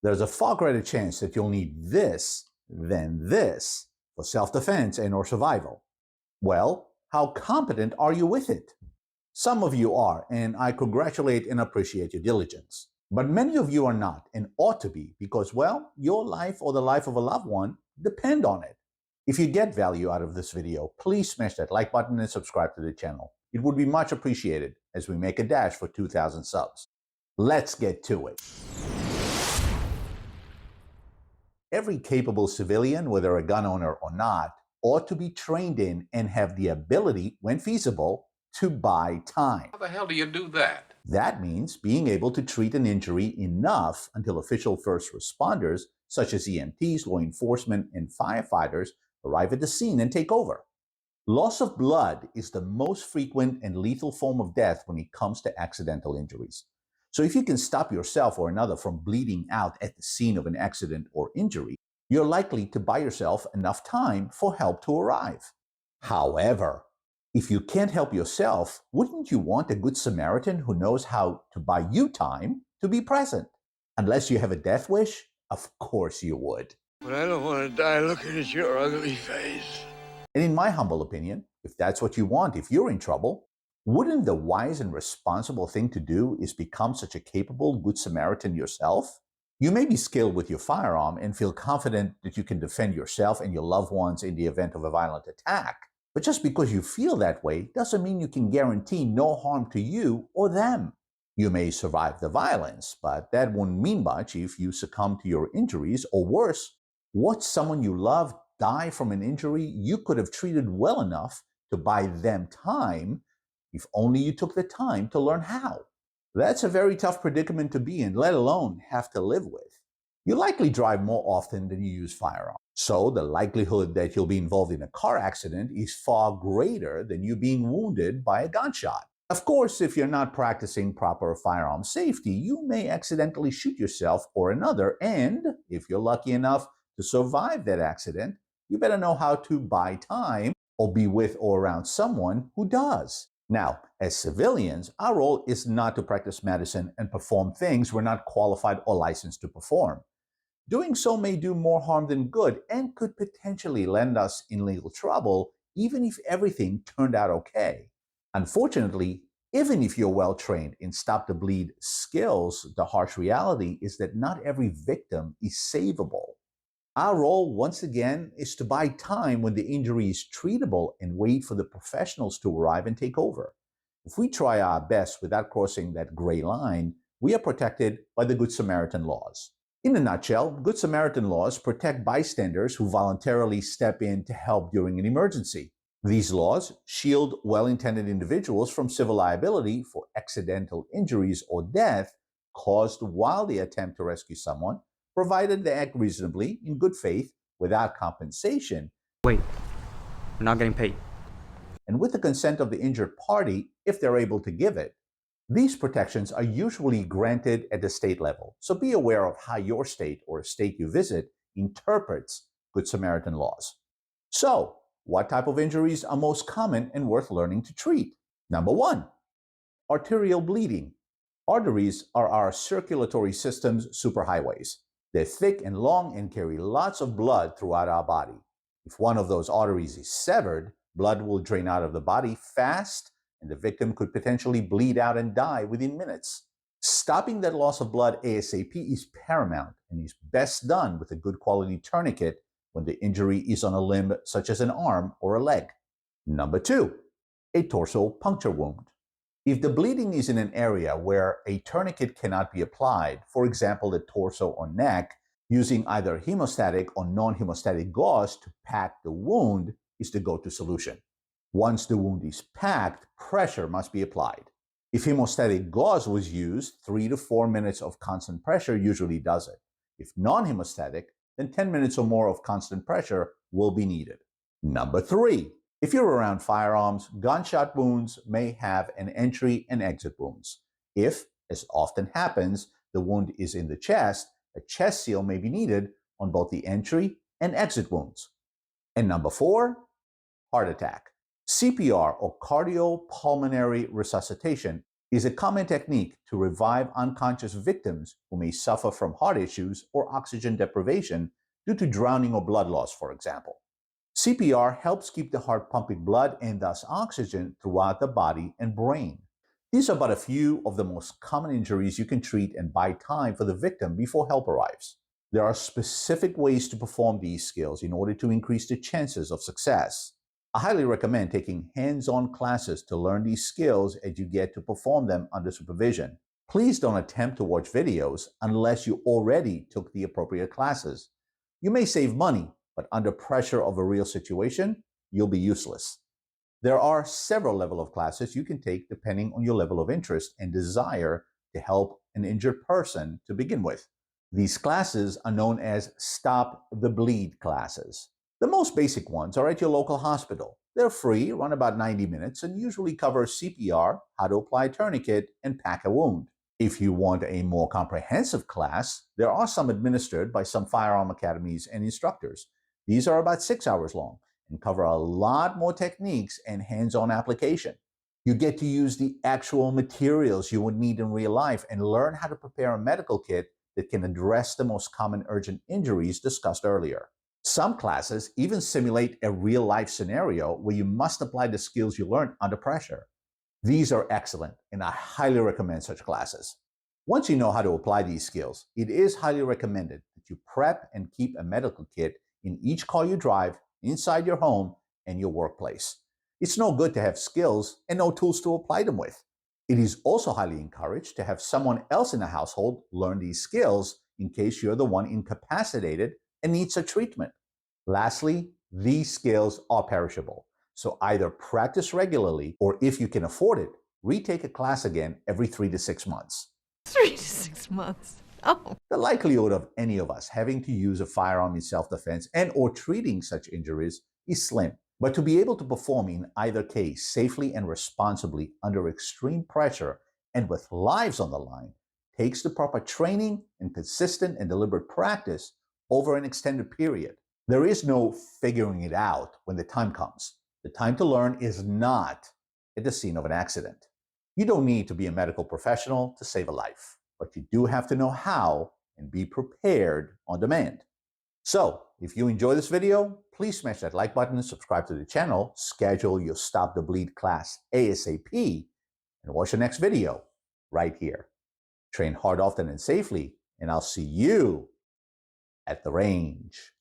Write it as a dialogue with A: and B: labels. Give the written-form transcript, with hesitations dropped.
A: there's a far greater chance that you'll need this than this for self-defense and or survival. Well, how competent are you with it? Some of you are, and I congratulate and appreciate your diligence. But many of you are not and ought to be because, well, your life or the life of a loved one depend on it. If you get value out of this video, please smash that like button and subscribe to the channel. It would be much appreciated as we make a dash for 2,000 subs. Let's get to it. Every capable civilian, whether a gun owner or not, ought to be trained in and have the ability, when feasible, to buy time.
B: How the hell do you do that?
A: That means being able to treat an injury enough until official first responders, such as EMTs, law enforcement, and firefighters, arrive at the scene and take over. Loss of blood is the most frequent and lethal form of death when it comes to accidental injuries. So if you can stop yourself or another from bleeding out at the scene of an accident or injury, you're likely to buy yourself enough time for help to arrive. However, if you can't help yourself, wouldn't you want a good Samaritan who knows how to buy you time to be present? Unless you have a death wish, of course you would.
C: But I don't want to die looking at your ugly face.
A: And in my humble opinion, if that's what you want, if you're in trouble, wouldn't the wise and responsible thing to do is become such a capable good Samaritan yourself? You may be skilled with your firearm and feel confident that you can defend yourself and your loved ones in the event of a violent attack. But just because you feel that way doesn't mean you can guarantee no harm to you or them. You may survive the violence, but that won't mean much if you succumb to your injuries, or worse, watch someone you love die from an injury you could have treated well enough to buy them time if only you took the time to learn how. That's a very tough predicament to be in, let alone have to live with. You likely drive more often than you use firearms. So the likelihood that you'll be involved in a car accident is far greater than you being wounded by a gunshot. Of course, if you're not practicing proper firearm safety, you may accidentally shoot yourself or another, and if you're lucky enough to survive that accident, you better know how to buy time or be with or around someone who does. Now, as civilians, our role is not to practice medicine and perform things we're not qualified or licensed to perform. Doing so may do more harm than good and could potentially land us in legal trouble, even if everything turned out okay. Unfortunately, even if you're well trained in stop the bleed skills, the harsh reality is that not every victim is savable. Our role, once again, is to buy time when the injury is treatable and wait for the professionals to arrive and take over. If we try our best without crossing that gray line, we are protected by the Good Samaritan laws. In a nutshell, Good Samaritan laws protect bystanders who voluntarily step in to help during an emergency. These laws shield well-intended individuals from civil liability for accidental injuries or death caused while they attempt to rescue someone, provided they act reasonably, in good faith, without compensation.
D: Wait, we're not getting paid.
A: And with the consent of the injured party, if they're able to give it. These protections are usually granted at the state level, so be aware of how your state or state you visit interprets Good Samaritan laws. So, what type of injuries are most common and worth learning to treat? Number 1, arterial bleeding. Arteries are our circulatory system's superhighways. They're thick and long and carry lots of blood throughout our body. If one of those arteries is severed, blood will drain out of the body fast, and the victim could potentially bleed out and die within minutes. Stopping that loss of blood ASAP is paramount and is best done with a good quality tourniquet when the injury is on a limb such as an arm or a leg. Number 2, a torso puncture wound. If the bleeding is in an area where a tourniquet cannot be applied, for example the torso or neck, using either hemostatic or non-hemostatic gauze to pack the wound is the go-to solution. Once the wound is packed, pressure must be applied. If hemostatic gauze was used, 3 to 4 minutes of constant pressure usually does it. If non-hemostatic, then 10 minutes or more of constant pressure will be needed. Number 3, if you're around firearms, gunshot wounds may have an entry and exit wounds. If, as often happens, the wound is in the chest, a chest seal may be needed on both the entry and exit wounds. And number 4, heart attack. CPR or cardiopulmonary resuscitation is a common technique to revive unconscious victims who may suffer from heart issues or oxygen deprivation due to drowning or blood loss, for example. CPR helps keep the heart pumping blood and thus oxygen throughout the body and brain. These are but a few of the most common injuries you can treat and buy time for the victim before help arrives. There are specific ways to perform these skills in order to increase the chances of success. I highly recommend taking hands-on classes to learn these skills as you get to perform them under supervision. Please don't attempt to watch videos unless you already took the appropriate classes. You may save money, but under pressure of a real situation, you'll be useless. There are several levels of classes you can take depending on your level of interest and desire to help an injured person to begin with. These classes are known as Stop the Bleed classes. The most basic ones are at your local hospital. They're free, run about 90 minutes, and usually cover CPR, how to apply a tourniquet, and pack a wound. If you want a more comprehensive class, there are some administered by some firearm academies and instructors. These are about 6 hours long and cover a lot more techniques and hands-on application. You get to use the actual materials you would need in real life and learn how to prepare a medical kit that can address the most common urgent injuries discussed earlier. Some classes even simulate a real-life scenario where you must apply the skills you learned under pressure. These are excellent, and I highly recommend such classes. Once you know how to apply these skills, it is highly recommended that you prep and keep a medical kit in each car you drive, inside your home, and your workplace. It's no good to have skills and no tools to apply them with. It is also highly encouraged to have someone else in the household learn these skills in case you're the one incapacitated and needs a treatment. Lastly, these skills are perishable, so either practice regularly or, if you can afford it, retake a class again every 3 to 6 months.
B: 3 to 6 months. Oh.
A: The likelihood of any of us having to use a firearm in self-defense and or treating such injuries is slim. But to be able to perform in either case safely and responsibly under extreme pressure and with lives on the line takes the proper training and consistent and deliberate practice over an extended period. There is no figuring it out when the time comes. The time to learn is not at the scene of an accident. You don't need to be a medical professional to save a life, but you do have to know how and be prepared on demand. So, if you enjoy this video, please smash that like button, subscribe to the channel, schedule your Stop the Bleed class ASAP, and watch the next video right here. Train hard, often, and safely, and I'll see you at the range.